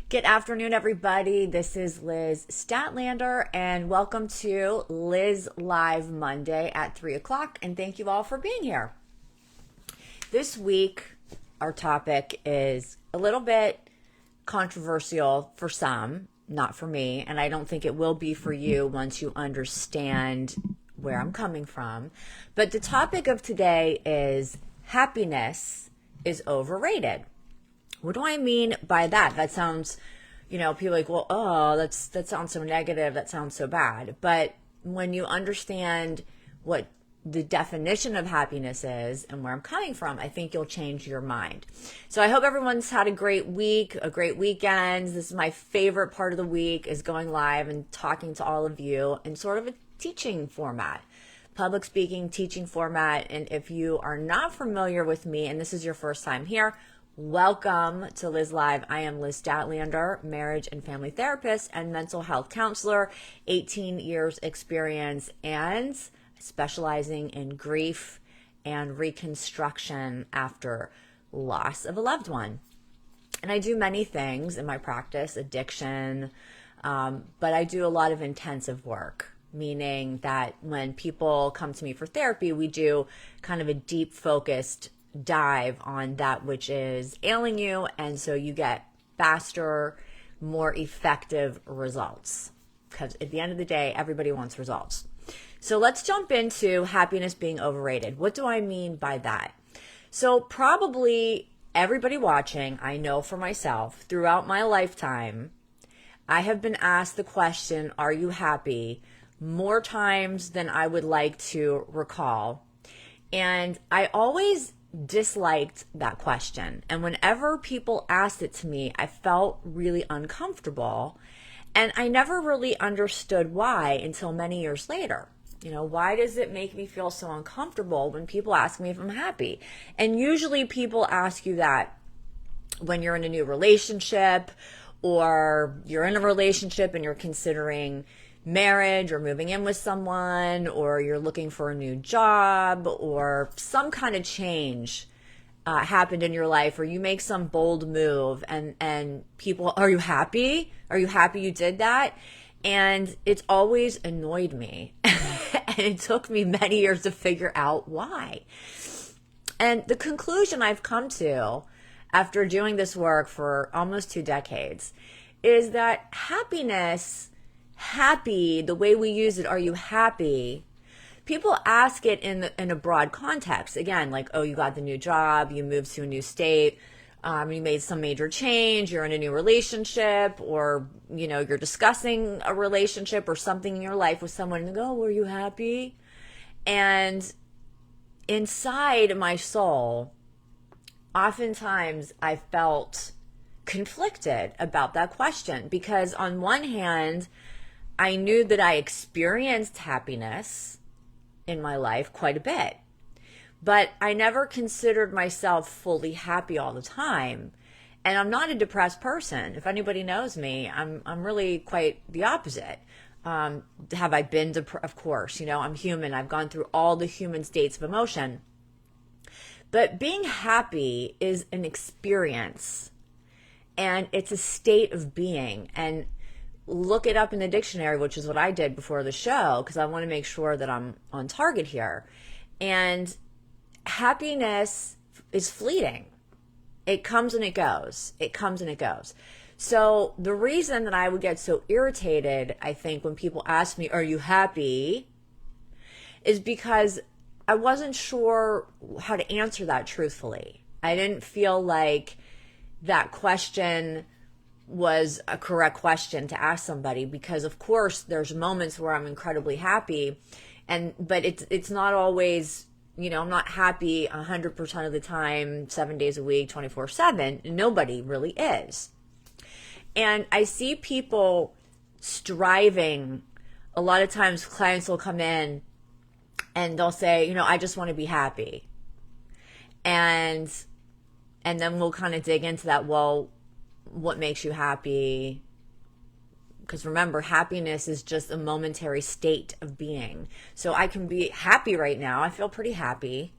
Good afternoon, everybody. This is Liz Statlander, and welcome to Liz Live Monday at 3 o'clock, and thank you all for being here. This week, our topic is a little bit controversial for some, not for me, and I don't think it will be for you once you understand where I'm coming from. But the topic of today is happiness is overrated. What do I mean by that? That sounds, people are like, well, that sounds so negative. That sounds so bad. But when you understand what the definition of happiness is and where I'm coming from, I think you'll change your mind. So I hope everyone's had a great week, a great weekend. This is my favorite part of the week, is going live and talking to all of you in sort of a teaching format. Public speaking, teaching format. And if you are not familiar with me and this is your first time here, welcome to Liz Live. I am Liz Statlander, marriage and family therapist and mental health counselor, 18 years experience, and specializing in grief and reconstruction after loss of a loved one. And I do many things in my practice, addiction, but I do a lot of intensive work, meaning that when people come to me for therapy, we do kind of a deep focused dive on that which is ailing you, and so you get faster, more effective results, because at the end of the day, everybody wants results. So let's jump into happiness being overrated. What do I mean by that? So probably everybody watching, I know for myself, throughout my lifetime, I have been asked the question, are you happy, more times than I would like to recall. And I always disliked that question. And whenever people asked it to me, I felt really uncomfortable. And I never really understood why until many years later. Why does it make me feel so uncomfortable when people ask me if I'm happy? And usually people ask you that when you're in a new relationship, or you're in a relationship and you're considering marriage or moving in with someone, or you're looking for a new job, or some kind of change happened in your life, or you make some bold move and people, are you happy? Are you happy you did that? And it's always annoyed me. And it took me many years to figure out why. And the conclusion I've come to after doing this work for almost 2 decades is that happy, the way we use it, are you happy? People ask it in a broad context. Again, like, oh, you got the new job, you moved to a new state, you made some major change, you're in a new relationship, or, you're discussing a relationship or something in your life with someone, and they go, oh, were you happy? And inside my soul, oftentimes I felt conflicted about that question, because on one hand, I knew that I experienced happiness in my life quite a bit, but I never considered myself fully happy all the time. And I'm not a depressed person. If anybody knows me, I'm really quite the opposite. Have I been depressed? Of course, I'm human. I've gone through all the human states of emotion. But being happy is an experience, and it's a state of being. And look it up in the dictionary, which is what I did before the show, because I want to make sure that I'm on target here. And happiness is fleeting. It comes and it goes. It comes and it goes. So the reason that I would get so irritated, I think, when people ask me, are you happy, is because I wasn't sure how to answer that truthfully. I didn't feel like that question was a correct question to ask somebody, because of course there's moments where I'm incredibly happy, but it's not always, I'm not happy 100% of the time, 7 days a week, 24/7. Nobody really is. And I see people striving. A lot of times clients will come in and they'll say, I just want to be happy. And then we'll kind of dig into that. Well, what makes you happy? Because remember, happiness is just a momentary state of being. So I can be happy right now. I feel pretty happy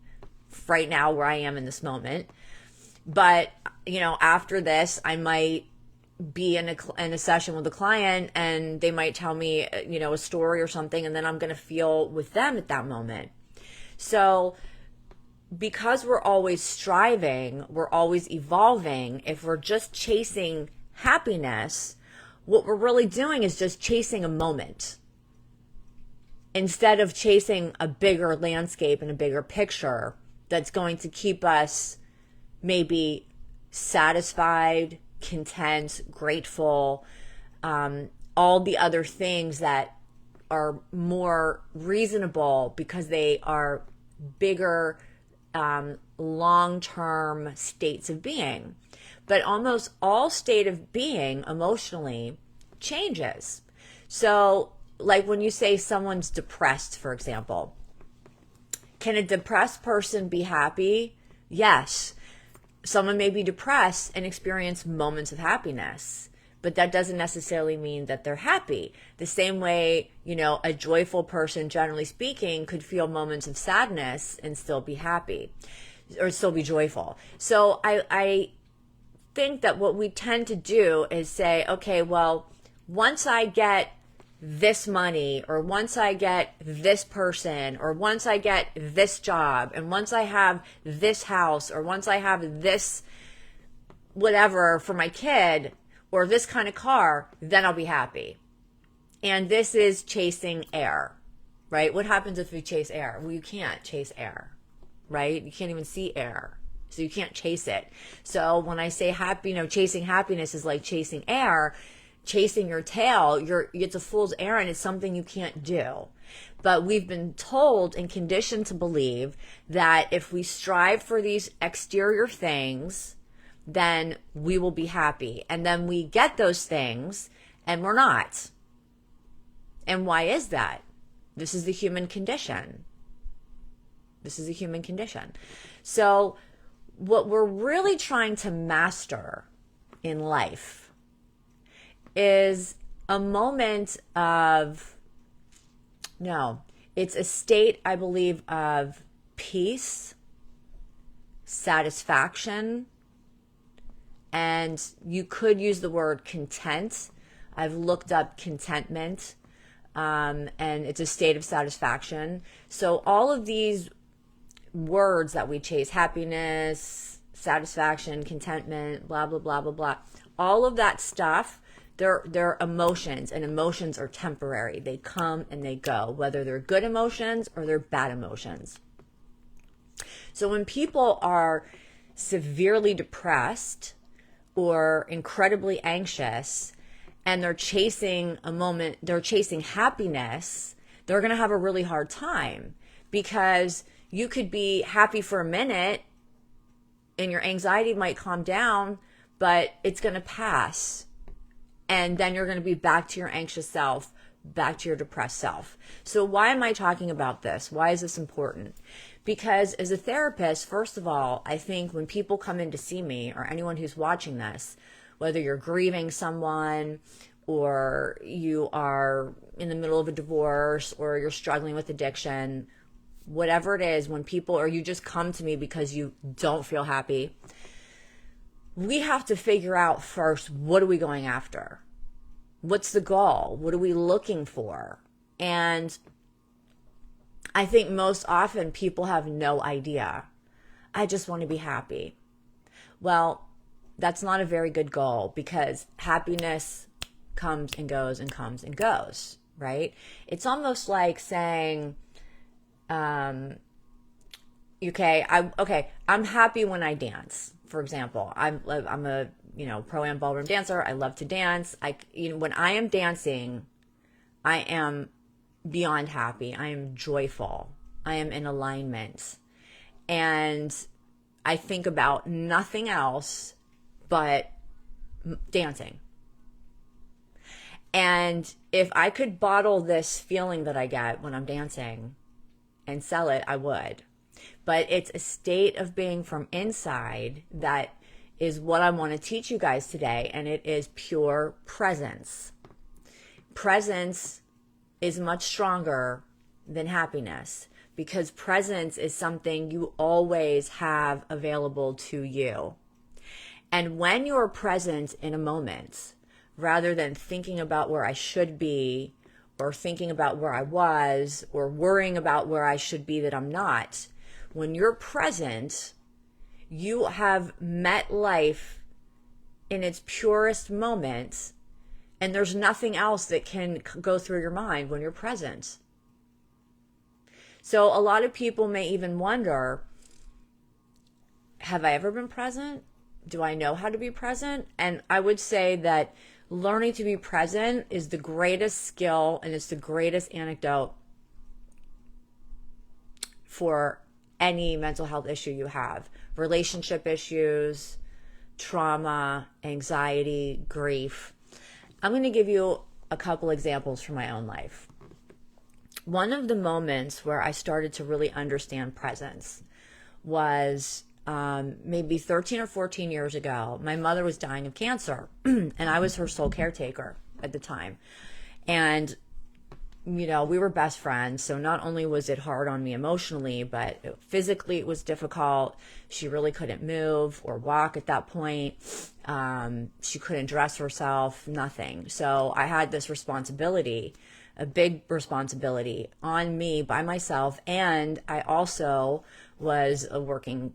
right now where I am in this moment. But, after this, I might be in a session with a client, and they might tell me, a story or something, and then I'm going to feel with them at that moment. So because we're always striving, we're always evolving, if we're just chasing happiness, what we're really doing is just chasing a moment instead of chasing a bigger landscape and a bigger picture that's going to keep us maybe satisfied, content, grateful, all the other things that are more reasonable because they are bigger, long-term states of being. But almost all state of being emotionally changes. So like when you say someone's depressed, for example, can a depressed person be happy? Yes. Someone may be depressed and experience moments of happiness, but that doesn't necessarily mean that they're happy. The same way, a joyful person, generally speaking, could feel moments of sadness and still be happy or still be joyful. So I think that what we tend to do is say, okay, well, once I get this money, or once I get this person, or once I get this job, and once I have this house, or once I have this whatever for my kid, or this kind of car, then I'll be happy. And this is chasing air, right? What happens if we chase air? Well, you can't chase air, right? You can't even see air. So you can't chase it. So when I say happy, chasing happiness is like chasing air, chasing your tail, it's a fool's errand. It's something you can't do. But we've been told and conditioned to believe that if we strive for these exterior things, then we will be happy. And then we get those things and we're not. And why is that? This is the human condition. This is a human condition. So what we're really trying to master in life is a moment of, it's a state, I believe, of peace, satisfaction, and you could use the word content. I've looked up contentment, and it's a state of satisfaction. So all of these words that we chase, happiness, satisfaction, contentment, blah, blah, blah, blah, blah, all of that stuff, they're emotions, and emotions are temporary. They come and they go, whether they're good emotions or they're bad emotions. So when people are severely depressed or incredibly anxious and they're chasing a moment, they're chasing happiness, they're going to have a really hard time, because you could be happy for a minute and your anxiety might calm down, but it's going to pass. And then you're going to be back to your anxious self, back to your depressed self. So why am I talking about this? Why is this important? Because as a therapist, first of all, I think when people come in to see me, or anyone who's watching this, whether you're grieving someone, or you are in the middle of a divorce, or you're struggling with addiction, whatever it is, when people, or you just come to me because you don't feel happy, we have to figure out first, what are we going after? What's the goal? What are we looking for? And I think most often people have no idea. I just want to be happy. Well, that's not a very good goal, because happiness comes and goes and comes and goes, right? It's almost like saying, I'm happy when I dance. For example, I'm a pro-am ballroom dancer. I love to dance. When I am dancing, I am beyond happy. I am joyful. I am in alignment, and I think about nothing else but dancing. And if I could bottle this feeling that I get when I'm dancing and sell it, I would. But it's a state of being from inside that is what I want to teach you guys today, and it is pure presence. Presence is much stronger than happiness, because presence is something you always have available to you. And when you're present in a moment, rather than thinking about where I should be, or thinking about where I was, or worrying about where I should be that I'm not, when you're present, you have met life in its purest moments, and there's nothing else that can go through your mind when you're present. So a lot of people may even wonder, have I ever been present? Do I know how to be present? And I would say that learning to be present is the greatest skill, and it's the greatest antidote for any mental health issue you have. Relationship issues, trauma, anxiety, grief. I'm going to give you a couple examples from my own life. One of the moments where I started to really understand presence was maybe 13 or 14 years ago. My mother was dying of cancer, and I was her sole caretaker at the time. And, we were best friends. So not only was it hard on me emotionally, but physically it was difficult. She really couldn't move or walk at that point. She couldn't dress herself, nothing. So I had this responsibility, a big responsibility on me by myself. And I also was a working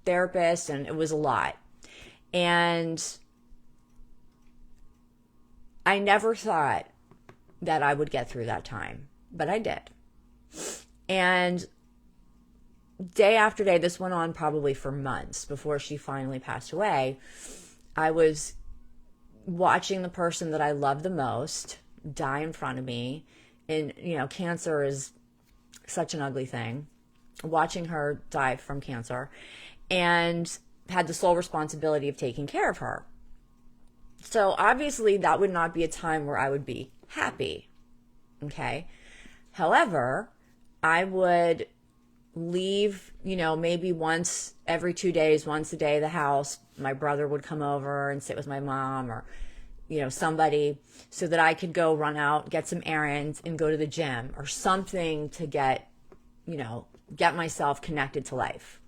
therapist, and it was a lot. And I never thought that I would get through that time, but I did. And day after day, this went on probably for months before she finally passed away. I was watching the person that I love the most die in front of me. And, cancer is such an ugly thing. Watching her die from cancer, and had the sole responsibility of taking care of her. So obviously that would not be a time where I would be happy. Okay. However, I would leave, maybe once every 2 days, once a day, the house. My brother would come over and sit with my mom, or, somebody, so that I could go run out, get some errands, and go to the gym or something to get myself connected to life.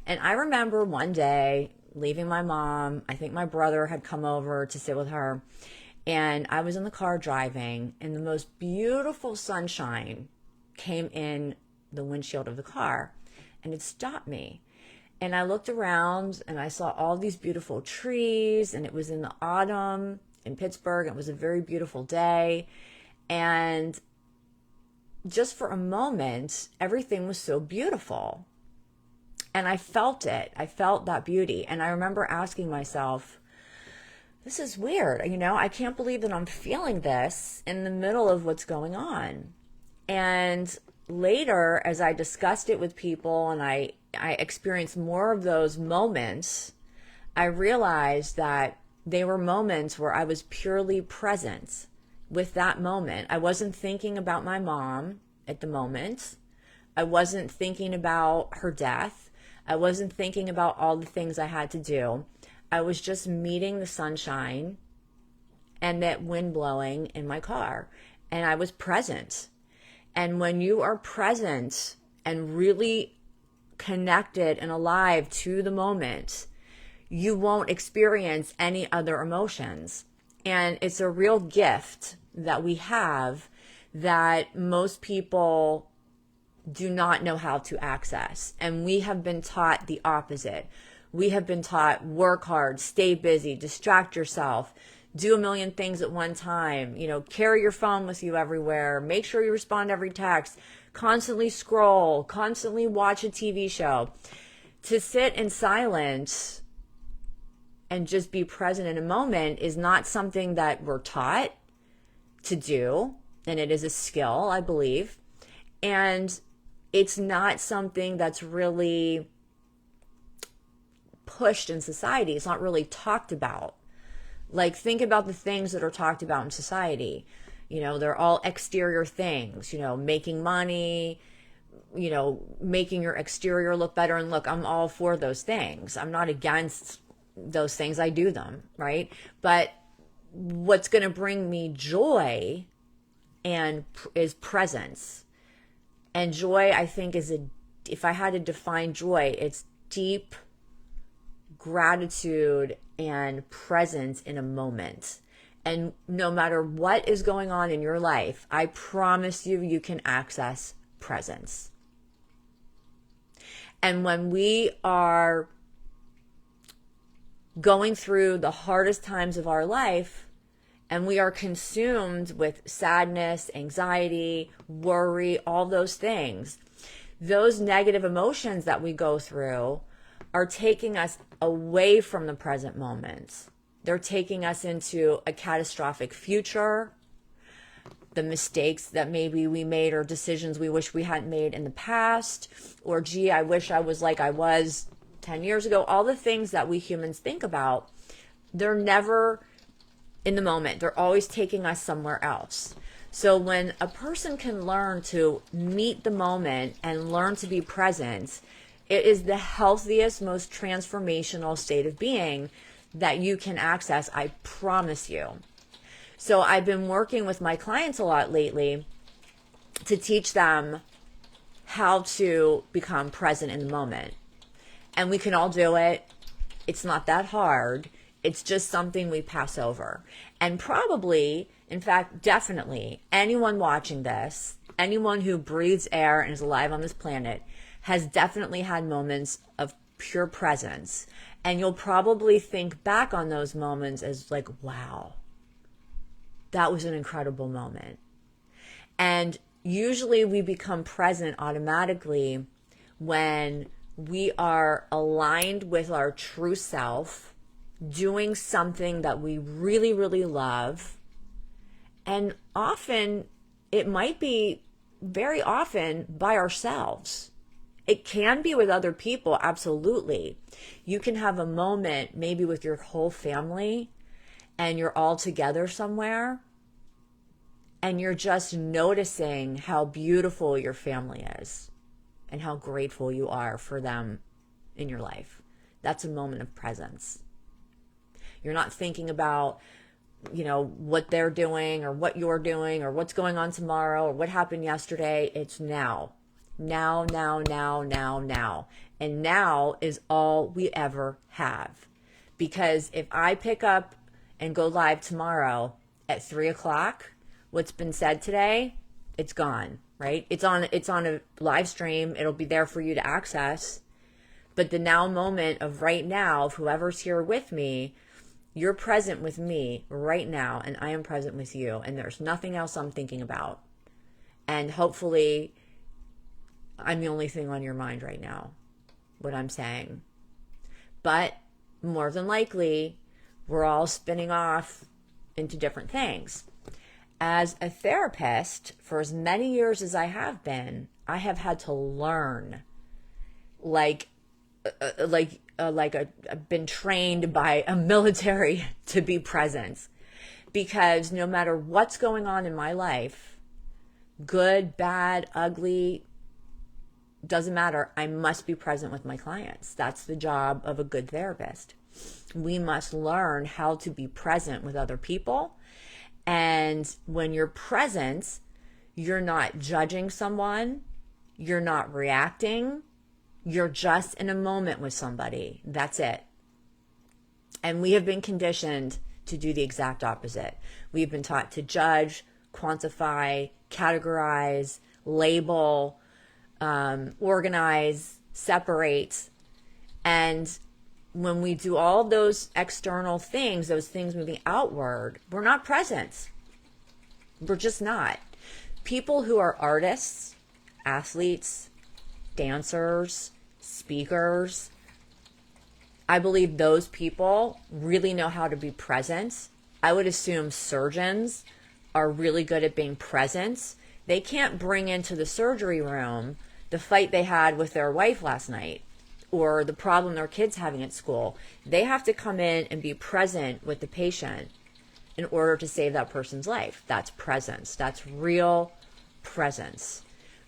And I remember one day leaving my mom. I think my brother had come over to sit with her, and I was in the car driving, and the most beautiful sunshine came in the windshield of the car, and it stopped me. And I looked around, and I saw all these beautiful trees, and it was in the autumn in Pittsburgh. It was a very beautiful day. And just for a moment, everything was so beautiful. And I felt it. I felt that beauty. And I remember asking myself, this is weird. I can't believe that I'm feeling this in the middle of what's going on. And later, as I discussed it with people and I experienced more of those moments, I realized that they were moments where I was purely present with that moment. I wasn't thinking about my mom at the moment. I wasn't thinking about her death. I wasn't thinking about all the things I had to do. I was just meeting the sunshine and that wind blowing in my car. And I was present. And when you are present and really connected and alive to the moment, you won't experience any other emotions. And it's a real gift that we have that most people do not know how to access. And we have been taught the opposite. We have been taught work hard, stay busy, distract yourself, do a million things at one time, carry your phone with you everywhere, make sure you respond to every text, constantly scroll, constantly watch a TV show. To sit in silence and just be present in a moment is not something that we're taught to do. And it is a skill, I believe. And it's not something that's really pushed in society. It's not really talked about. Like, think about the things that are talked about in society. They're all exterior things, making money, making your exterior look better. And look, I'm all for those things. I'm not against those things. I do them, right? But what's going to bring me joy is presence. And joy, I think, if I had to define joy, it's deep gratitude and presence in a moment. And no matter what is going on in your life, I promise you, you can access presence. And when we are going through the hardest times of our life and we are consumed with sadness, anxiety, worry, all those things, those negative emotions that we go through are taking us away from the present moment. They're taking us into a catastrophic future, the mistakes that maybe we made or decisions we wish we hadn't made in the past, or gee, I wish I was like I was 10 years ago. All the things that we humans think about, they're never in the moment. They're always taking us somewhere else. So when a person can learn to meet the moment and learn to be present, it is the healthiest, most transformational state of being that you can access, I promise you. So I've been working with my clients a lot lately to teach them how to become present in the moment. And we can all do it. It's not that hard. It's just something we pass over. And probably, in fact, definitely, anyone watching this, anyone who breathes air and is alive on this planet, has definitely had moments of pure presence. And you'll probably think back on those moments as like, wow, that was an incredible moment. And usually we become present automatically when we are aligned with our true self, doing something that we really, really love. And often, it might be very often by ourselves. It can be with other people, absolutely. You can have a moment maybe with your whole family and you're all together somewhere and you're just noticing how beautiful your family is and how grateful you are for them in your life. That's a moment of presence. You're not thinking about, what they're doing or what you're doing or what's going on tomorrow or what happened yesterday. It's now. Now, now, now, now, now. And now is all we ever have. Because if I pick up and go live tomorrow at 3:00, what's been said today, it's gone, right? It's on a live stream. It'll be there for you to access. But the now moment of right now, of whoever's here with me, you're present with me right now, and I am present with you. And there's nothing else I'm thinking about. And hopefully, I'm the only thing on your mind right now, what I'm saying. But more than likely, we're all spinning off into different things. As a therapist, for as many years as I have been, I have had to learn, I've been trained by a military to be present. Because no matter what's going on in my life, good, bad, ugly, doesn't matter. I must be present with my clients. That's the job of a good therapist. We must learn how to be present with other people. And when you're present, you're not judging someone. You're not reacting. You're just in a moment with somebody. That's it. And we have been conditioned to do the exact opposite. We've been taught to judge, quantify, categorize, label, organize, separate. And when we do all those external things, those things moving outward, we're not present. We're just not. People who are artists, athletes, dancers, speakers, I believe those people really know how to be present. I would assume surgeons are really good at being present. They can't bring into the surgery room the fight they had with their wife last night or the problem their kid's having at school. They have to come in and be present with the patient in order to save that person's life. That's presence. That's real presence.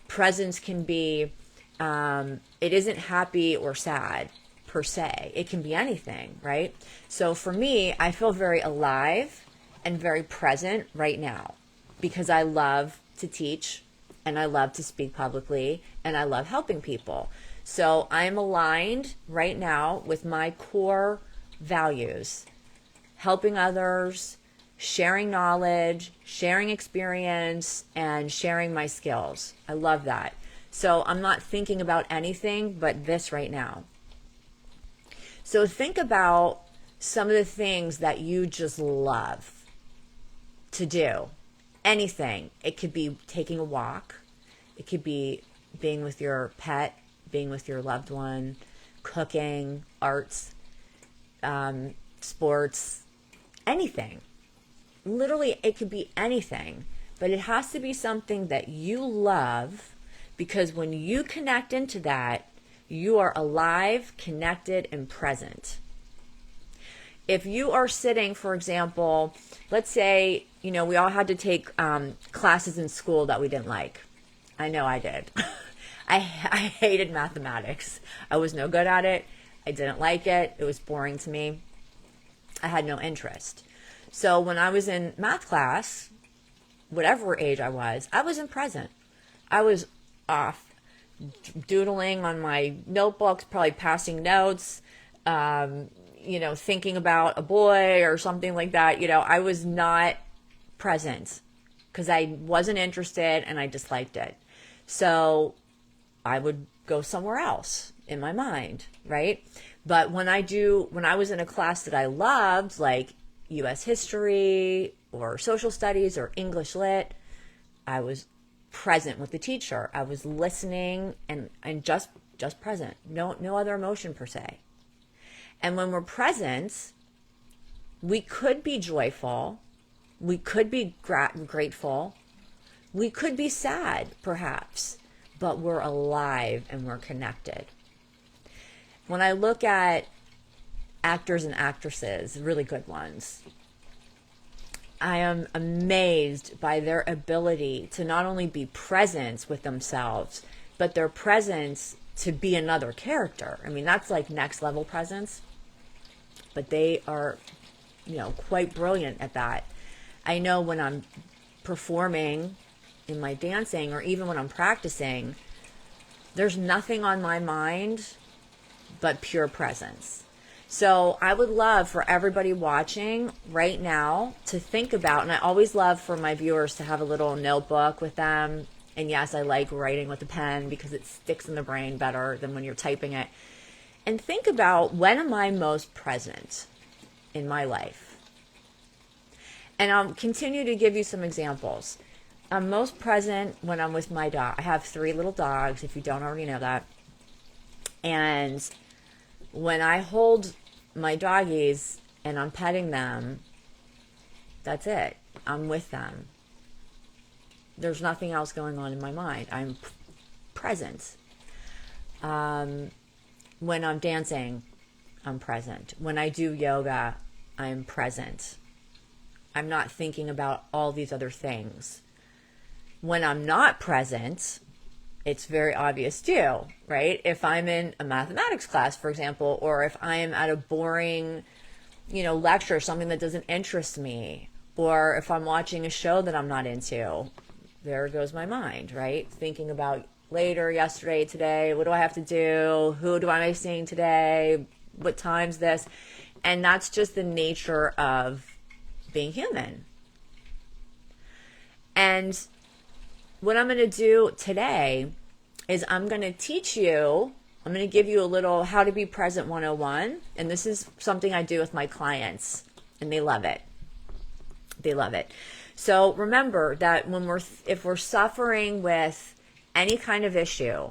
Presence can be, it isn't happy or sad per se. It can be anything, right? So for me, I feel very alive and very present right now because I love to teach and I love to speak publicly and I love helping people. So I'm aligned right now with my core values: helping others, sharing knowledge, sharing experience, and sharing my skills. I love that. So I'm not thinking about anything but this right now. So think about some of the things that you just love to do. Anything. It could be taking a walk. It could be being with your pet, being with your loved one, cooking, arts, sports, anything. Literally, it could be anything, but it has to be something that you love, because when you connect into that, you are alive, connected, and present. If you are sitting, for example, let's say, we all had to take classes in school that we didn't like. I know I did. I hated mathematics. I was no good at it. I didn't like it. It was boring to me. I had no interest. So when I was in math class, whatever age I wasn't present. I was off doodling on my notebooks, probably passing notes, thinking about a boy or something like that. I was not present because I wasn't interested and I disliked it. So I would go somewhere else in my mind, right? But when I was in a class that I loved, like U.S. history or social studies or English lit, I was present with the teacher. I was listening and just present. No other emotion per se. And when we're present, we could be joyful. We could be grateful. We could be sad, perhaps, but we're alive and we're connected. When I look at actors and actresses, really good ones, I am amazed by their ability to not only be present with themselves, but their presence to be another character. I mean, that's like next level presence, but they are, quite brilliant at that. I know when I'm performing in my dancing, or even when I'm practicing, there's nothing on my mind but pure presence. So I would love for everybody watching right now to think about, and I always love for my viewers to have a little notebook with them. And yes, I like writing with a pen because it sticks in the brain better than when you're typing it. And think about, when am I most present in my life? And I'll continue to give you some examples. I'm most present when I'm with my dog. I have 3 little dogs, if you don't already know that. And when I hold my doggies and I'm petting them, that's it. I'm with them. There's nothing else going on in my mind. I'm present. When I'm dancing, I'm present. When I do yoga, I'm present. I'm not thinking about all these other things. When I'm not present, it's very obvious too, right? If I'm in a mathematics class, for example, or if I am at a boring, lecture, something that doesn't interest me, or if I'm watching a show that I'm not into, there goes my mind, right? Thinking about later, yesterday, today, what do I have to do? Who do I seeing today? What time's this? And that's just the nature of being human. And what I'm going to do today is I'm going to teach you, I'm going to give you a little How to Be Present 101. And this is something I do with my clients, and they love it. They love it. So remember that if we're suffering with any kind of issue,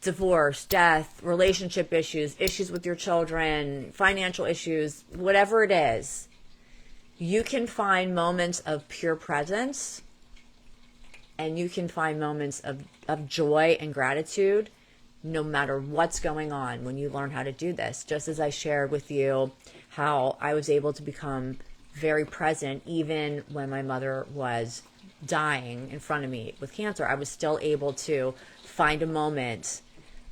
divorce, death, relationship issues with your children, financial issues, whatever it is, you can find moments of pure presence, and you can find moments of joy and gratitude no matter what's going on when you learn how to do this. Just as I shared with you how I was able to become very present even when my mother was dying in front of me with cancer, I was still able to find a moment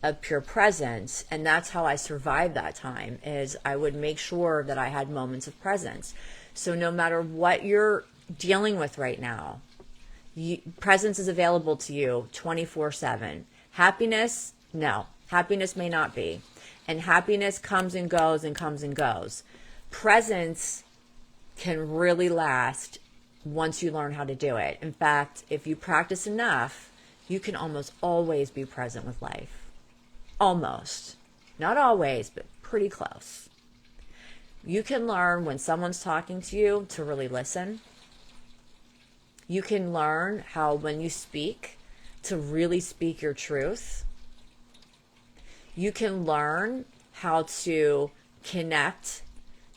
of pure presence. And that's how I survived that time, is I would make sure that I had moments of presence. So no matter what you're dealing with right now, presence is available to you 24/7. Happiness? No. Happiness may not be. And happiness comes and goes and comes and goes. Presence can really last once you learn how to do it. In fact, if you practice enough, you can almost always be present with life. Almost. Not always, but pretty close. You can learn when someone's talking to you to really listen. You can learn how when you speak to really speak your truth. You can learn how to connect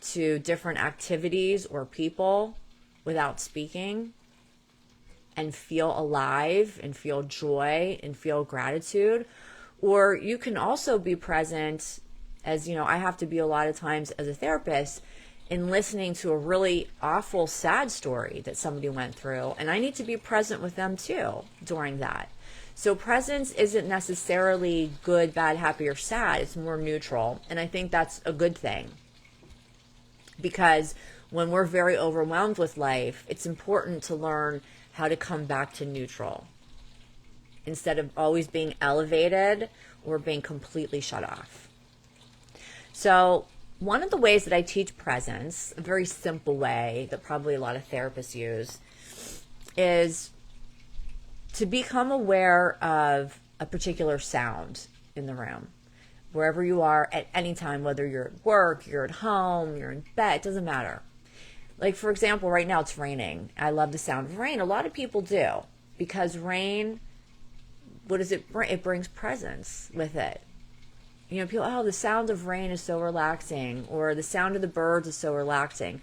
to different activities or people without speaking and feel alive and feel joy and feel gratitude. Or you can also be present, as you know, I have to be a lot of times as a therapist, in listening to a really awful, sad story that somebody went through. And I need to be present with them too during that. So presence isn't necessarily good, bad, happy, or sad. It's more neutral. And I think that's a good thing. Because when we're very overwhelmed with life, it's important to learn how to come back to neutral instead of always being elevated or being completely shut off. So one of the ways that I teach presence, a very simple way that probably a lot of therapists use, is to become aware of a particular sound in the room. Wherever you are at any time, whether you're at work, you're at home, you're in bed, it doesn't matter. Like, for example, right now it's raining. I love the sound of rain. A lot of people do, because rain, what does it bring? It brings presence with it. You know, people, oh, the sound of rain is so relaxing, or the sound of the birds is so relaxing.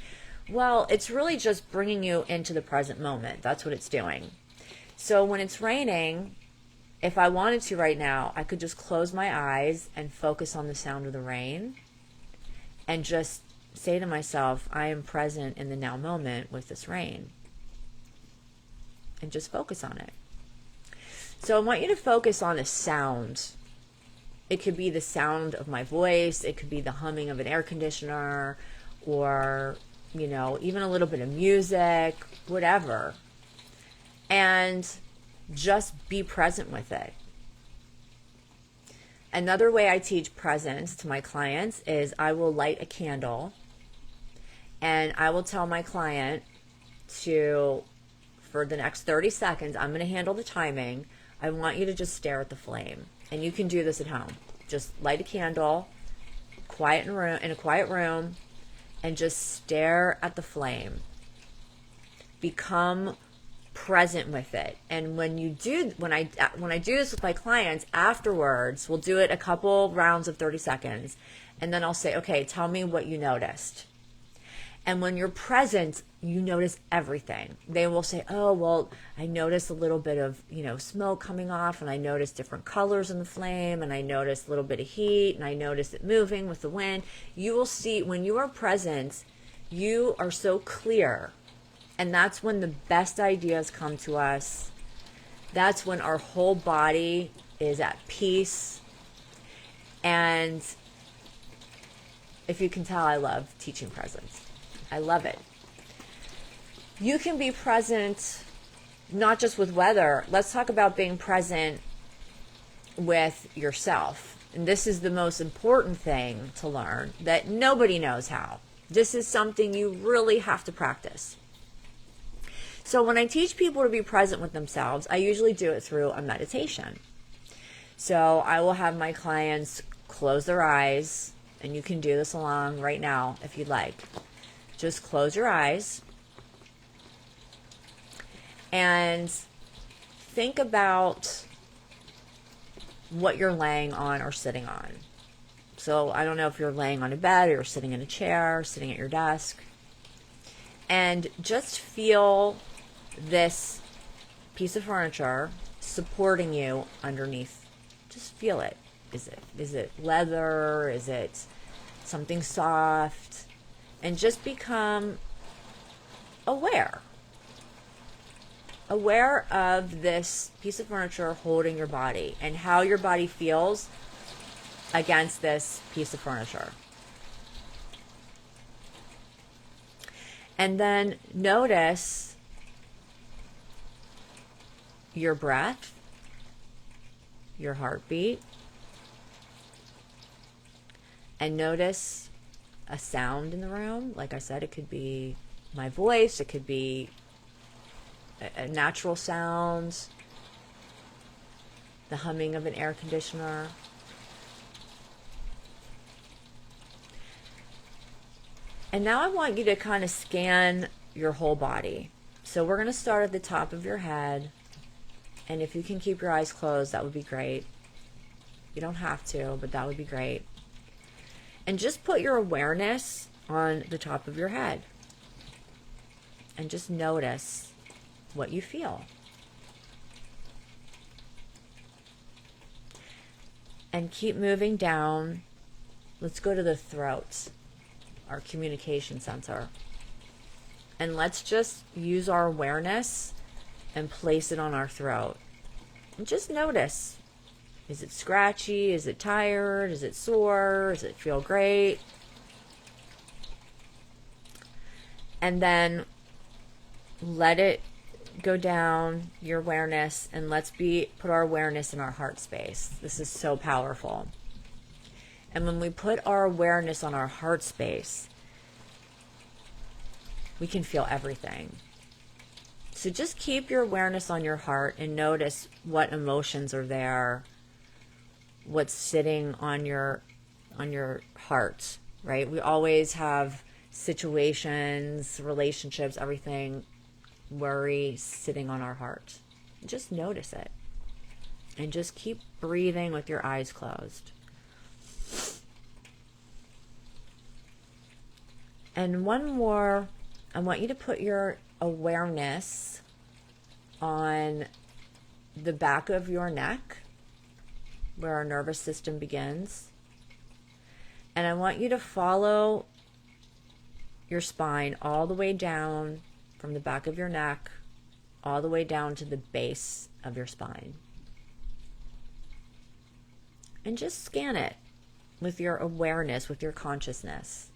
Well, it's really just bringing you into the present moment. That's what it's doing. So when it's raining, if I wanted to right now, I could just close my eyes and focus on the sound of the rain and just say to myself, I am present in the now moment with this rain, and just focus on it. So I want you to focus on a sound. It could be the sound of my voice. It could be the humming of an air conditioner, or, you know, even a little bit of music, whatever. And just be present with it. Another way I teach presence to my clients is I will light a candle, and I will tell my client to, for the next 30 seconds, I'm going to handle the timing. I want you to just stare at the flame. And you can do this at home. Just light a candle, in a quiet room, and just stare at the flame. Become present with it. And when I do this with my clients, afterwards, we'll do it a couple rounds of 30 seconds, and then I'll say, okay, tell me what you noticed. And when you're present, you notice everything. They will say, oh, well, I noticed a little bit of, smoke coming off, and I noticed different colors in the flame, and I noticed a little bit of heat, and I noticed it moving with the wind. You will see, when you are present, you are so clear. And that's when the best ideas come to us. That's when our whole body is at peace. And if you can tell, I love teaching presence. I love it. You can be present not just with weather. Let's talk about being present with yourself. And this is the most important thing to learn, that nobody knows how. This is something you really have to practice. So when I teach people to be present with themselves, I usually do it through a meditation. So I will have my clients close their eyes, and you can do this along right now if you'd like. Just close your eyes and think about what you're laying on or sitting on. So I don't know if you're laying on a bed or you're sitting in a chair, sitting at your desk. And just feel this piece of furniture supporting you underneath. Just feel it. Is it leather? Is it something soft? And just become aware of this piece of furniture holding your body and how your body feels against this piece of furniture. And then notice your breath, your heartbeat, and notice a sound in the room. Like I said, it could be my voice, it could be a natural sound, the humming of an air conditioner. And now I want you to kind of scan your whole body. So we're going to start at the top of your head. And if you can keep your eyes closed, that would be great. You don't have to, but that would be great. And just put your awareness on the top of your head. And just notice what you feel. And keep moving down. Let's go to the throat, our communication center. And let's just use our awareness and place it on our throat. And just notice. Is it scratchy? Is it tired? Is it sore? Does it feel great? And then let it go down, your awareness, and let's put our awareness in our heart space. This is so powerful. And when we put our awareness on our heart space, we can feel everything. So just keep your awareness on your heart and notice what emotions are there, what's sitting on your heart, right? We always have situations, relationships, everything, worry sitting on our heart. Just notice it. And just keep breathing with your eyes closed. And one more, I want you to put your awareness on the back of your neck, where our nervous system begins. And I want you to follow your spine all the way down from the back of your neck, all the way down to the base of your spine. And just scan it with your awareness, with your consciousness.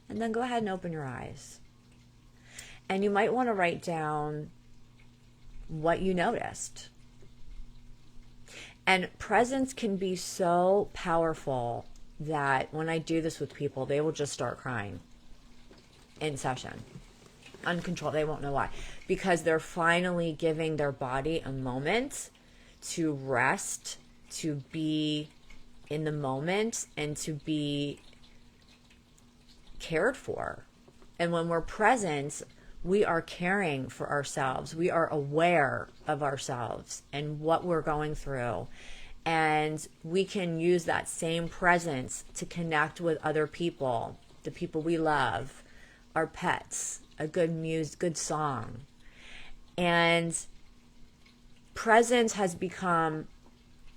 And then go ahead and open your eyes. And you might want to write down what you noticed. And presence can be so powerful that when I do this with people, they will just start crying in session. Uncontrolled. They won't know why. Because they're finally giving their body a moment to rest, to be in the moment, and to be cared for. And when we're present, we are caring for ourselves. We are aware of ourselves and what we're going through. And we can use that same presence to connect with other people, the people we love, our pets, a good song. And presence has become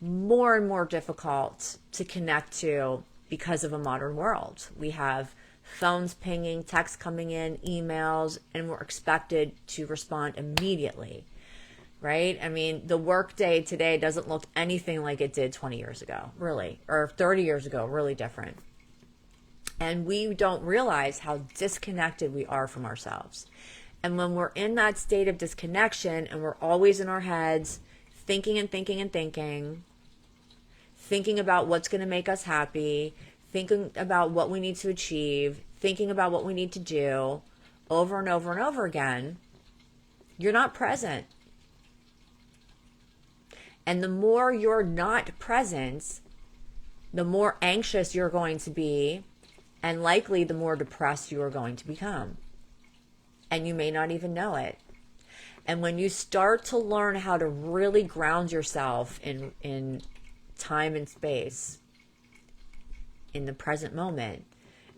more and more difficult to connect to because of a modern world. We have phones pinging, texts coming in, emails, and we're expected to respond immediately, right? I mean, the workday today doesn't look anything like it did 20 years ago, really, or 30 years ago, really different. And we don't realize how disconnected we are from ourselves. And when we're in that state of disconnection and we're always in our heads, thinking and thinking and thinking about what's going to make us happy, thinking about what we need to achieve, thinking about what we need to do over and over and over again, you're not present. And the more you're not present, the more anxious you're going to be, and likely the more depressed you are going to become. And you may not even know it. And when you start to learn how to really ground yourself in time and space, in the present moment,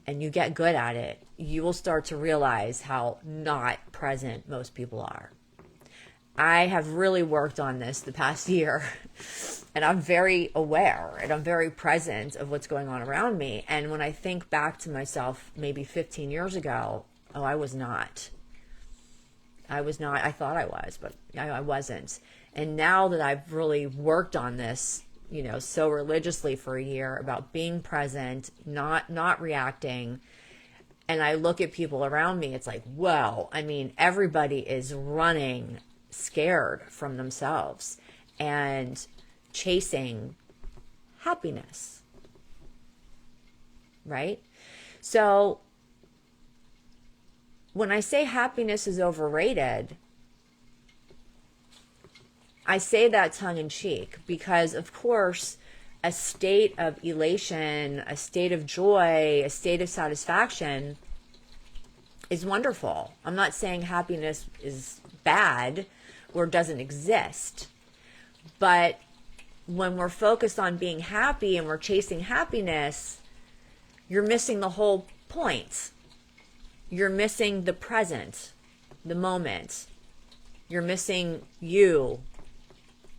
and you get good at it, you will start to realize how not present most people are. I have really worked on this the past year, and I'm very aware and I'm very present of what's going on around me. And when I think back to myself maybe 15 years ago, I was not. I thought I was, but I wasn't. And now that I've really worked on this, so religiously for a year about being present, not reacting, and I look at people around me, it's like, whoa, I mean, everybody is running scared from themselves. And chasing happiness, right? So when I say happiness is overrated, I say that tongue in cheek because, of course, a state of elation, a state of joy, a state of satisfaction is wonderful. I'm not saying happiness is bad or doesn't exist, but when we're focused on being happy and we're chasing happiness, you're missing the whole point. You're missing the present, the moment. You're missing you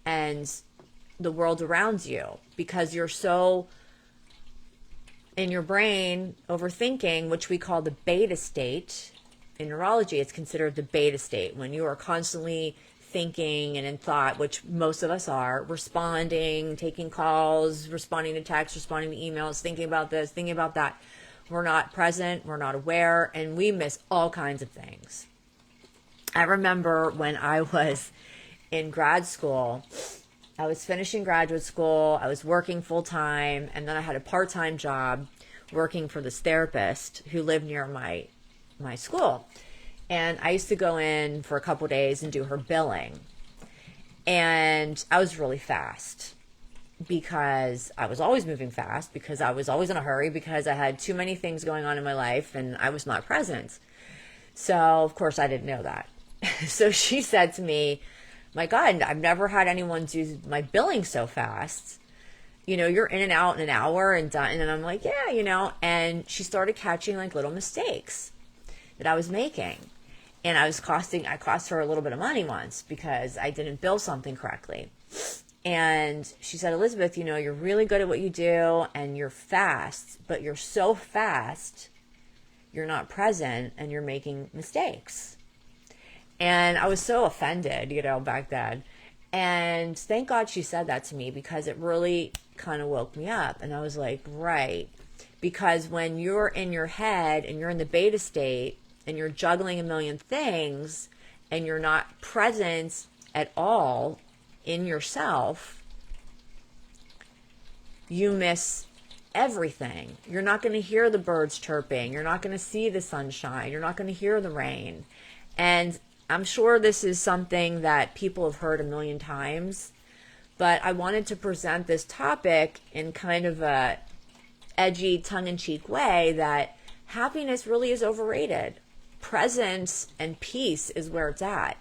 and the world around you because you're so in your brain overthinking, which we call the beta state. In neurology, it's considered the beta state, when you are constantly thinking and in thought, which most of us are, responding, taking calls, responding to texts, responding to emails, thinking about this, thinking about that. We're not present, we're not aware, and we miss all kinds of things. I remember when I was in grad school, I was finishing graduate school, I was working full time, and then I had a part-time job working for this therapist who lived near my school. And I used to go in for a couple of days and do her billing. And I was really fast because I was always moving fast, because I was always in a hurry, because I had too many things going on in my life and I was not present. So, of course, I didn't know that. So she said to me, my God, I've never had anyone do my billing so fast. You know, you're in and out in an hour and done. And I'm like, yeah, you know. And she started catching like little mistakes that I was making. And I cost her a little bit of money once because I didn't bill something correctly. And she said, Elizabeth, you know, you're really good at what you do and you're fast, but you're so fast, you're not present and you're making mistakes. And I was so offended, you know, back then. And thank God she said that to me because it really kind of woke me up. And I was like, right. Because when you're in your head and you're in the beta state and you're juggling a million things and you're not present at all in yourself, you miss everything. You're not going to hear the birds chirping. You're not going to see the sunshine. You're not going to hear the rain. And I'm sure this is something that people have heard a million times, but I wanted to present this topic in kind of a edgy, tongue-in-cheek way that happiness really is overrated. Presence and peace is where it's at.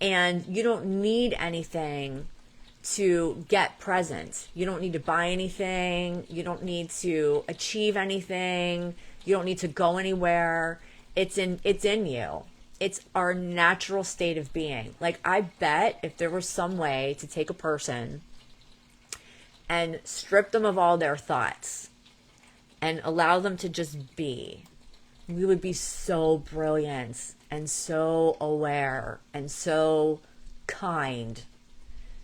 And you don't need anything to get present. You don't need to buy anything. You don't need to achieve anything. You don't need to go anywhere. It's in you. It's our natural state of being. Like, I bet if there was some way to take a person and strip them of all their thoughts and allow them to just be, we would be so brilliant and so aware and so kind,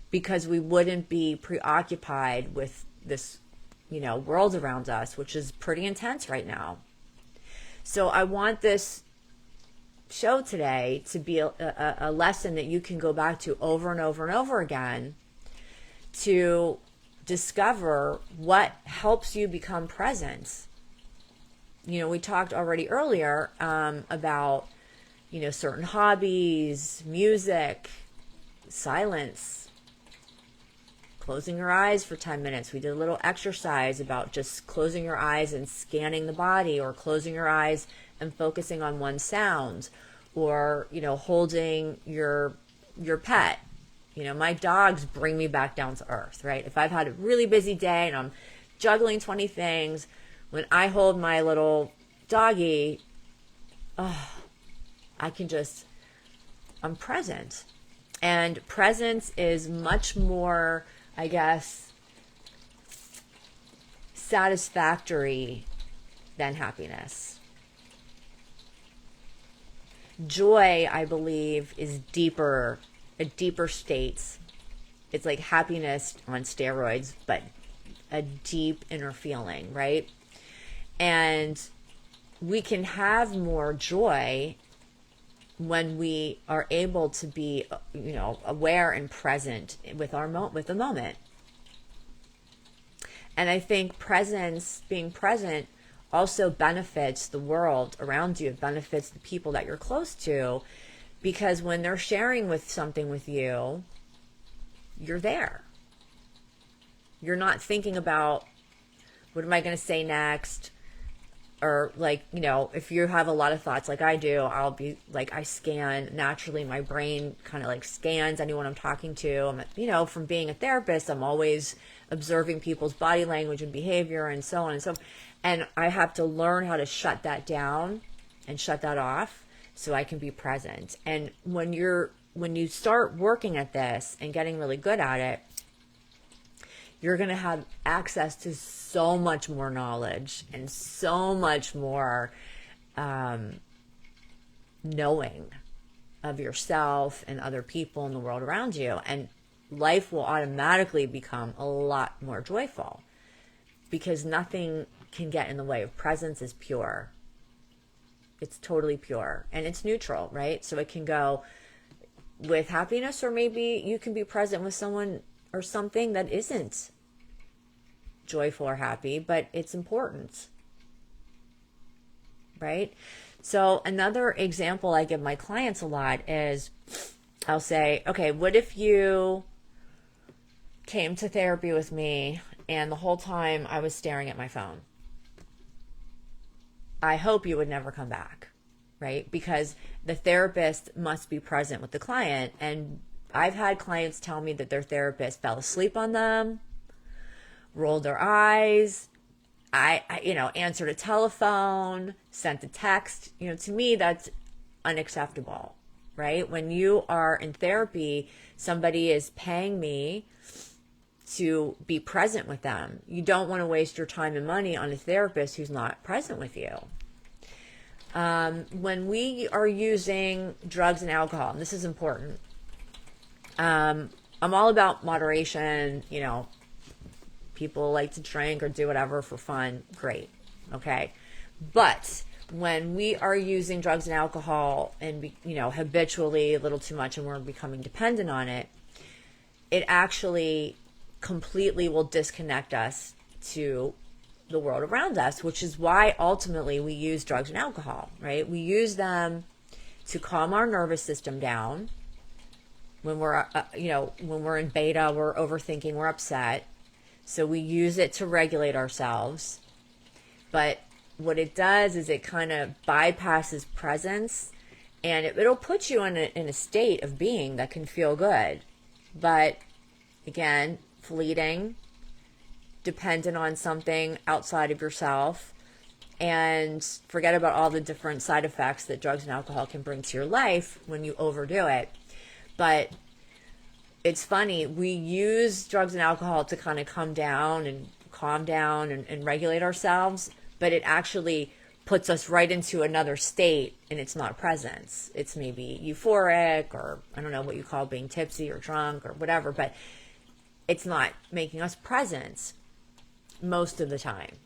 because we wouldn't be preoccupied with this, you know, world around us, which is pretty intense right now. So I want this show today to be a lesson that you can go back to over and over and over again to discover what helps you become present. You know, we talked already earlier about, you know, certain hobbies, music, silence, closing your eyes for 10 minutes. We did a little exercise about just closing your eyes and scanning the body, or closing your eyes and focusing on one sound, or, you know, holding your pet. You know, my dogs bring me back down to earth, right? If I've had a really busy day and I'm juggling 20 things, when I hold my little doggy, I'm present. And presence is much more, I guess, satisfactory than happiness. Joy, I believe, is a deeper state. It's like happiness on steroids, but a deep inner feeling, right? And we can have more joy when we are able to be, you know, aware and present with the moment. And I think being present also benefits the world around you. It benefits the people that you're close to, because when they're sharing with something with you, you're there. You're not thinking about, what am I going to say next? Or like, if you have a lot of thoughts like I do, I'll be like, I scan naturally. My brain kind of like scans anyone I'm talking to. From being a therapist, I'm always observing people's body language and behavior and so on and so forth. And I have to learn how to shut that down and shut that off so I can be present. And when you start working at this and getting really good at it, you're going to have access to so much more knowledge and so much more knowing of yourself and other people in the world around you. And life will automatically become a lot more joyful, because nothing can get in the way of presence. Is pure. It's totally pure, and it's neutral, right? So it can go with happiness, or maybe you can be present with someone or something that isn't joyful or happy, but it's important, right? So another example I give my clients a lot is, I'll say, okay, what if you came to therapy with me and the whole time I was staring at my phone? I hope you would never come back, right? Because the therapist must be present with the client. And I've had clients tell me that their therapist fell asleep on them, rolled their eyes, I answered a telephone, sent a text. To me, that's unacceptable, right? When you are in therapy, somebody is paying me to be present with them. You don't want to waste your time and money on a therapist who's not present with you. When we are using drugs and alcohol, and this is important, I'm all about moderation. People like to drink or do whatever for fun. Great. Okay. But when we are using drugs and alcohol and, habitually a little too much, and we're becoming dependent on it, it actually completely will disconnect us to the world around us, which is why ultimately we use drugs and alcohol, right? We use them to calm our nervous system down. When we're, when we're in beta, we're overthinking, we're upset. So we use it to regulate ourselves. But what it does is it kind of bypasses presence, and it'll put you in a state of being that can feel good. But again, fleeting, dependent on something outside of yourself, and forget about all the different side effects that drugs and alcohol can bring to your life when you overdo it. But it's funny, we use drugs and alcohol to kind of calm down and regulate ourselves, but it actually puts us right into another state, and it's not presence. It's maybe euphoric, or I don't know what you call being tipsy or drunk or whatever, but it's not making us present most of the time.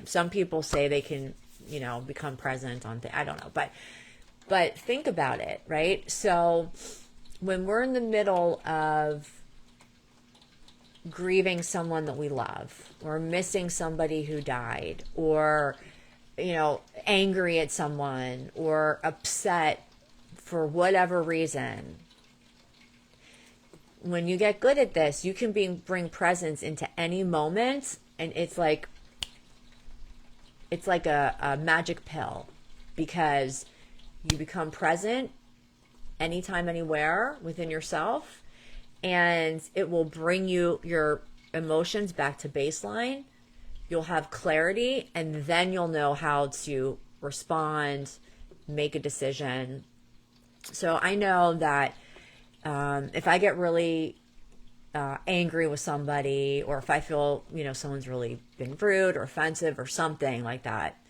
Some people say they can, become present on I don't know, but think about it, right? So when we're in the middle of grieving someone that we love, or missing somebody who died, or, angry at someone, or upset for whatever reason, when you get good at this, you can bring presence into any moment, and it's like a magic pill, because you become present anytime, anywhere within yourself, and it will bring your emotions back to baseline. You'll have clarity, and then you'll know how to respond, make a decision. So I know that if I get really angry with somebody, or if I feel, someone's really been rude or offensive or something like that,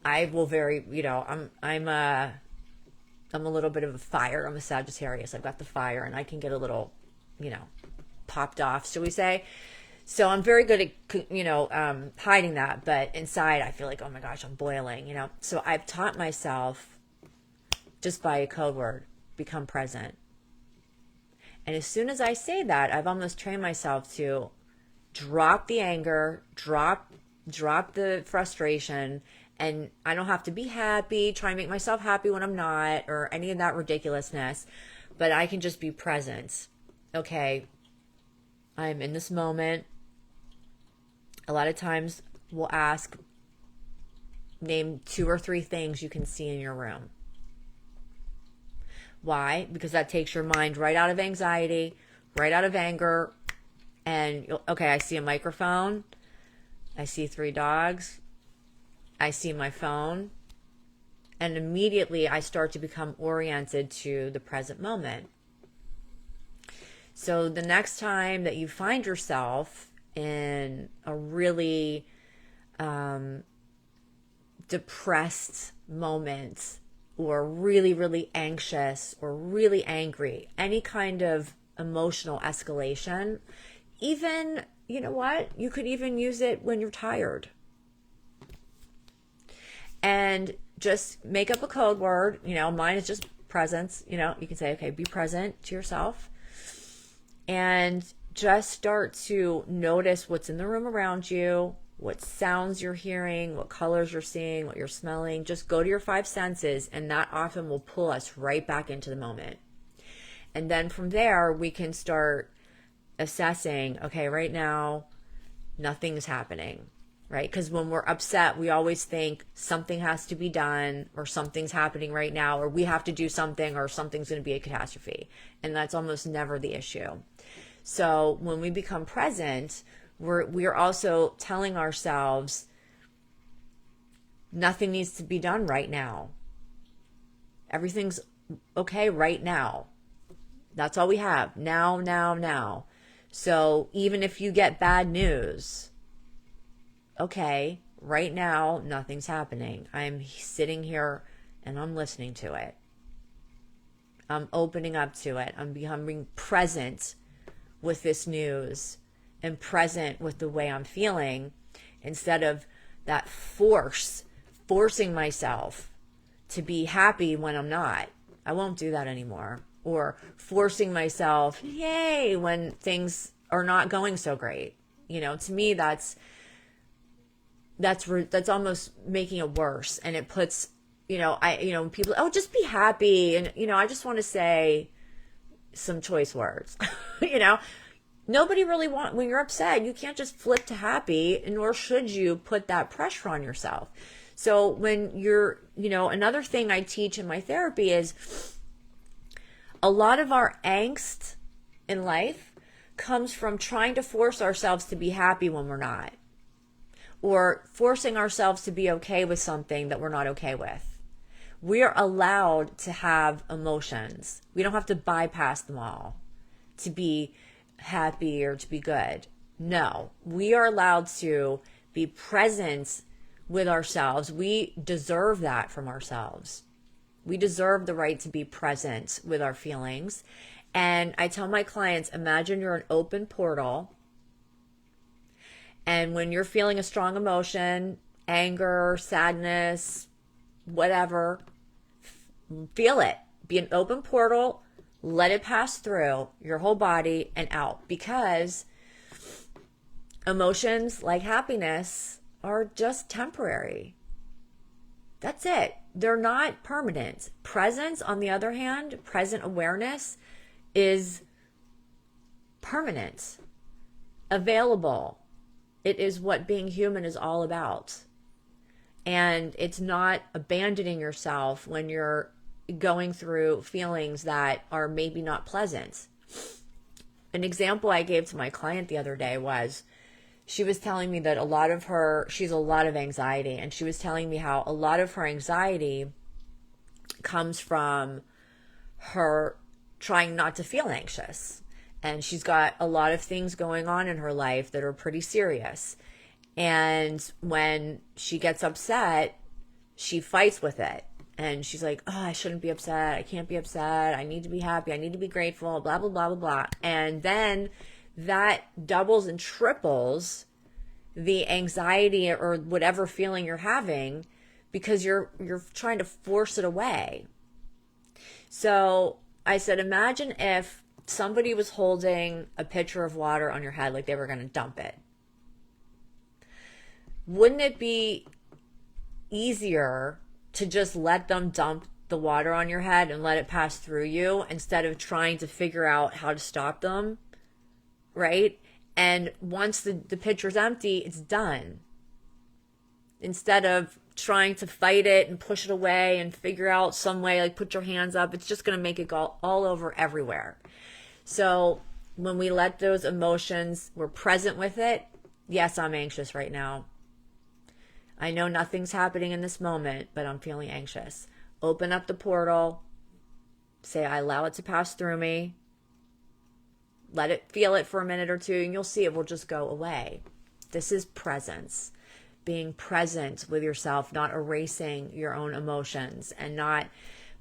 I will I'm a little bit of a fire. I'm a Sagittarius. I've got the fire, and I can get a little, popped off, shall we say. So I'm very good at, hiding that. But inside, I feel like, oh my gosh, I'm boiling, So I've taught myself, just by a code word, become present. And as soon as I say that, I've almost trained myself to drop the anger, drop the frustration, and I don't have to be happy, try and make myself happy when I'm not, or any of that ridiculousness, but I can just be present. Okay, I'm in this moment. A lot of times we'll ask, name 2 or 3 things you can see in your room. Why? Because that takes your mind right out of anxiety, right out of anger. And okay, I see a microphone. I see 3 dogs. I see my phone. And immediately I start to become oriented to the present moment. So the next time that you find yourself in a really depressed moment, or really, really anxious, or really angry, any kind of emotional escalation, even, you know what? You could even use it when you're tired. And just make up a code word. Mine is just presence. You can say, okay, be present to yourself. And just start to notice what's in the room around you, what sounds you're hearing, what colors you're seeing, what you're smelling. Just go to your 5 senses, and that often will pull us right back into the moment. And then from there, we can start assessing, okay, right now, nothing's happening, right? Because when we're upset, we always think something has to be done, or something's happening right now, or we have to do something, or something's going to be a catastrophe. And that's almost never the issue. So when we become present, we're also telling ourselves nothing needs to be done right now. Everything's okay right now. That's all we have. Now. So even if you get bad news, okay, right now, nothing's happening. I'm sitting here and I'm listening to it. I'm opening up to it. I'm becoming present with this news and present with the way I'm feeling, instead of that forcing myself to be happy when I'm not. I won't do that anymore. Or forcing myself, yay, when things are not going so great. To me, that's almost making it worse. And it puts, people, oh, just be happy. And, I just want to say some choice words. Nobody really when you're upset, you can't just flip to happy, nor should you put that pressure on yourself. So when you're, another thing I teach in my therapy is a lot of our angst in life comes from trying to force ourselves to be happy when we're not, or forcing ourselves to be okay with something that we're not okay with. We're allowed to have emotions. We don't have to bypass them all to be happy or to be good. No, we are allowed to be present with ourselves. We deserve that from ourselves. We deserve the right to be present with our feelings. And I tell my clients, imagine you're an open portal, and when you're feeling a strong emotion, anger, sadness, whatever, feel it. Be an open portal. Let it pass through your whole body and out, because emotions like happiness are just temporary. That's it. They're not permanent. Presence, on the other hand, present awareness is permanent, available. It is what being human is all about. And it's not abandoning yourself when you're going through feelings that are maybe not pleasant. An example I gave to my client the other day was, she was telling me that she's a lot of anxiety, and she was telling me how a lot of her anxiety comes from her trying not to feel anxious. And she's got a lot of things going on in her life that are pretty serious. And when she gets upset, she fights with it. And she's like, oh, I shouldn't be upset. I can't be upset. I need to be happy. I need to be grateful, blah, blah, blah, blah, blah. And then that doubles and triples the anxiety or whatever feeling you're having, because you're trying to force it away. So I said, imagine if somebody was holding a pitcher of water on your head like they were going to dump it. wouldn't it be easier to just let them dump the water on your head and let it pass through you instead of trying to figure out how to stop them, right? And once the pitcher's empty, it's done. Instead of trying to fight it and push it away and figure out some way, like put your hands up, it's just going to make it go all over everywhere. So when we let those emotions, we're present with it. Yes, I'm anxious right now. I know nothing's happening in this moment, but I'm feeling anxious. Open up the portal. Say, I allow it to pass through me. Let it feel it for a minute or two, and you'll see it will just go away. This is presence. Being present with yourself, not erasing your own emotions and not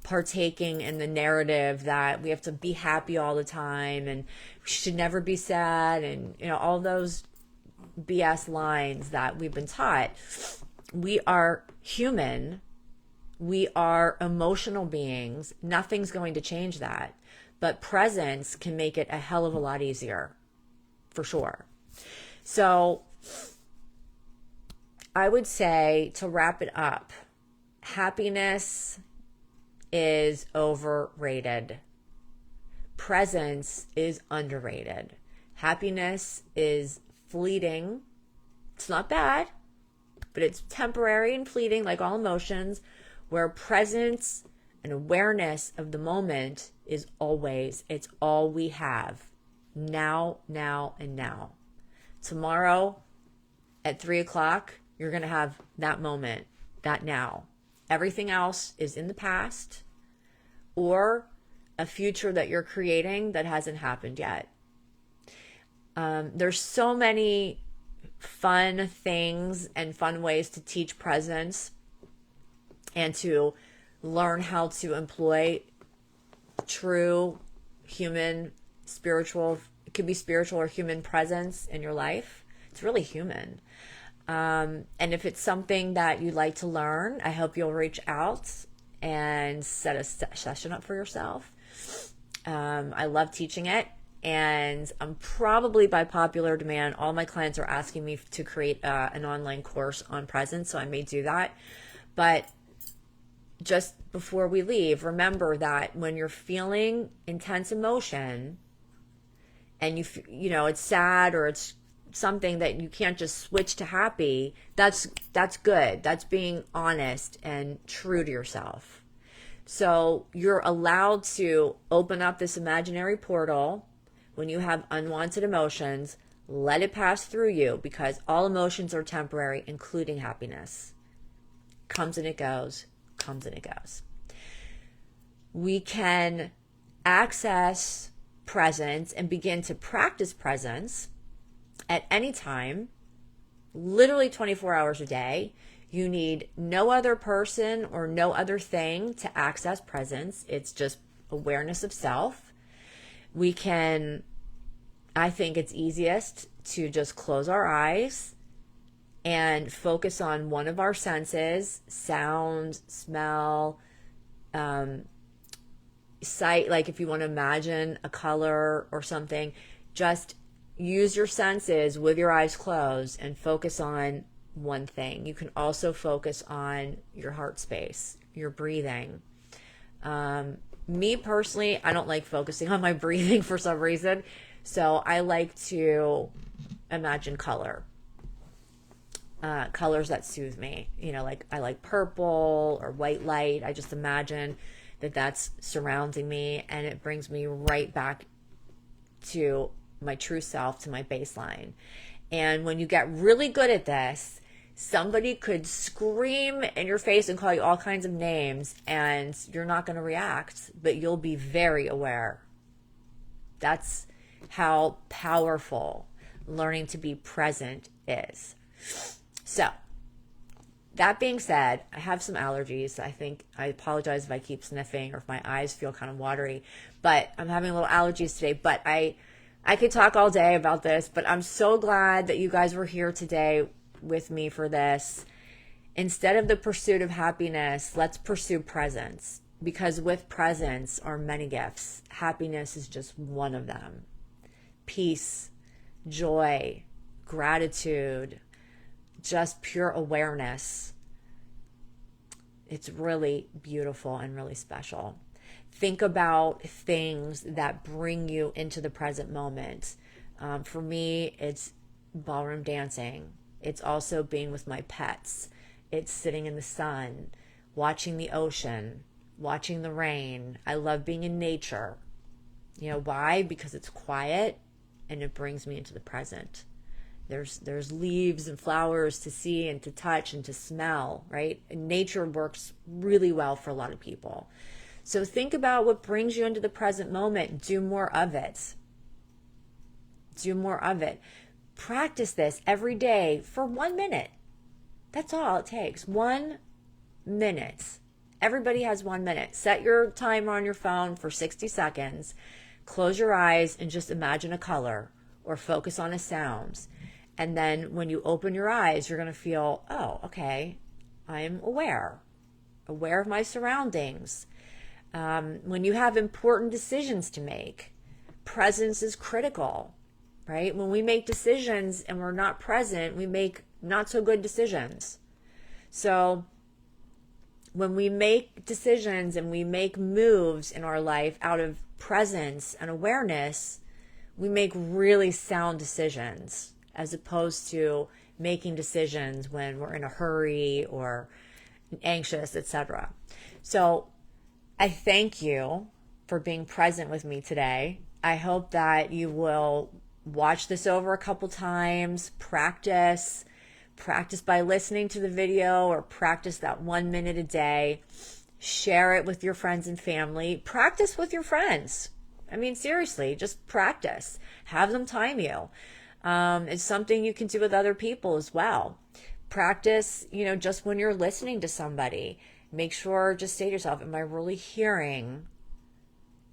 partaking in the narrative that we have to be happy all the time and we should never be sad, and all those BS lines that we've been taught. We are human. We are emotional beings. Nothing's going to change that. But presence can make it a hell of a lot easier, for sure. So I would say, to wrap it up, happiness is overrated. Presence is underrated. Happiness is fleeting. It's not bad, but it's temporary and fleeting, like all emotions, where presence and awareness of the moment is always, it's all we have. Now, now, and now. Tomorrow at 3:00, you're going to have that moment, that now. Everything else is in the past or a future that you're creating that hasn't happened yet. There's so many fun things and fun ways to teach presence and to learn how to employ true human, spiritual, it could be spiritual or human presence in your life. It's really human. And if it's something that you'd like to learn, I hope you'll reach out and set a session up for yourself. I love teaching it. And I'm probably, by popular demand, all my clients are asking me to create an online course on presence, so I may do that. But just before we leave, remember that when you're feeling intense emotion and it's sad or it's something that you can't just switch to happy, that's good. That's being honest and true to yourself. So you're allowed to open up this imaginary portal when you have unwanted emotions. Let it pass through you, because all emotions are temporary, including happiness. Comes and it goes, comes and it goes. We can access presence and begin to practice presence at any time, literally 24 hours a day. You need no other person or no other thing to access presence. It's just awareness of self. We can, I think it's easiest to just close our eyes and focus on one of our senses: sound, smell, sight. Like if you want to imagine a color or something, just use your senses with your eyes closed and focus on one thing. You can also focus on your heart space, your breathing. Me personally, I don't like focusing on my breathing for some reason. So I like to imagine colors that soothe me. Like I like purple or white light. I just imagine that that's surrounding me, and it brings me right back to my true self, to my baseline. And when you get really good at this, somebody could scream in your face and call you all kinds of names, and you're not going to react, but you'll be very aware. That's how powerful learning to be present is. So, that being said, I have some allergies. I apologize if I keep sniffing or if my eyes feel kind of watery, but I'm having a little allergies today. But I could talk all day about this, but I'm so glad that you guys were here today with me for this. Instead of the pursuit of happiness, let's pursue presence, because with presence are many gifts. Happiness is just one of them. Peace, joy, gratitude, just pure awareness. It's really beautiful and really special. Think about things that bring you into the present moment. For me, it's ballroom dancing. It's also being with my pets. It's sitting in the sun, watching the ocean, watching the rain. I love being in nature. You know why? Because it's quiet and it brings me into the present. There's leaves and flowers to see and to touch and to smell, right? And nature works really well for a lot of people. So think about what brings you into the present moment. Do more of it. Do more of it. Practice this every day for 1 minute. That's all it takes. 1 minute. Everybody has 1 minute. Set your timer on your phone for 60 seconds. Close your eyes and just imagine a color or focus on a sound. And then when you open your eyes, you're going to feel, oh, okay, I'm aware of my surroundings. When you have important decisions to make, presence is critical, right? When we make decisions and we're not present, we make not so good decisions. So when we make decisions and we make moves in our life out of presence and awareness, we make really sound decisions, as opposed to making decisions when we're in a hurry or anxious, etc. So I thank you for being present with me today. I hope that you will watch this over a couple times, practice by listening to the video, or practice that 1 minute a day. Share it with your friends and family. Practice with your friends. I mean, seriously, just practice. Have them time you. It's something you can do with other people as well. Practice, just when you're listening to somebody, make sure, just say to yourself, am I really hearing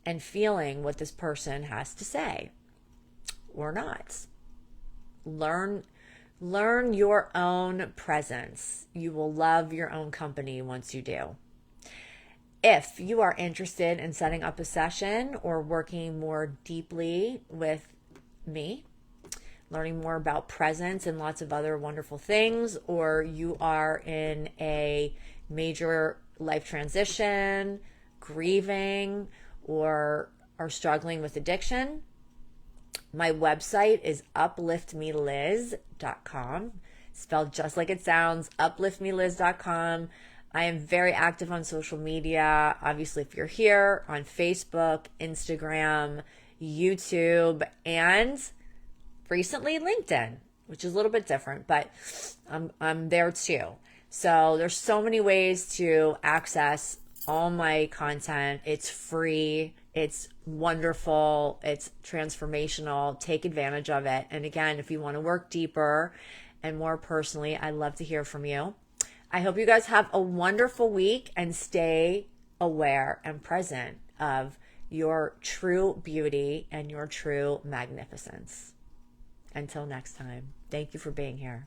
and feeling what this person has to say or not? Learn your own presence. You will love your own company once you do. If you are interested in setting up a session or working more deeply with me, learning more about presence and lots of other wonderful things, or you are in a major life transition, grieving, or are struggling with addiction, my website is upliftmeliz.com, spelled just like it sounds, upliftmeliz.com. I am very active on social media. Obviously, if you're here, on Facebook, Instagram, YouTube, and recently LinkedIn, which is a little bit different, but I'm there too. So there's so many ways to access all my content. It's free. It's wonderful. It's transformational. Take advantage of it. And again, if you want to work deeper and more personally, I'd love to hear from you. I hope you guys have a wonderful week and stay aware and present of your true beauty and your true magnificence. Until next time, thank you for being here.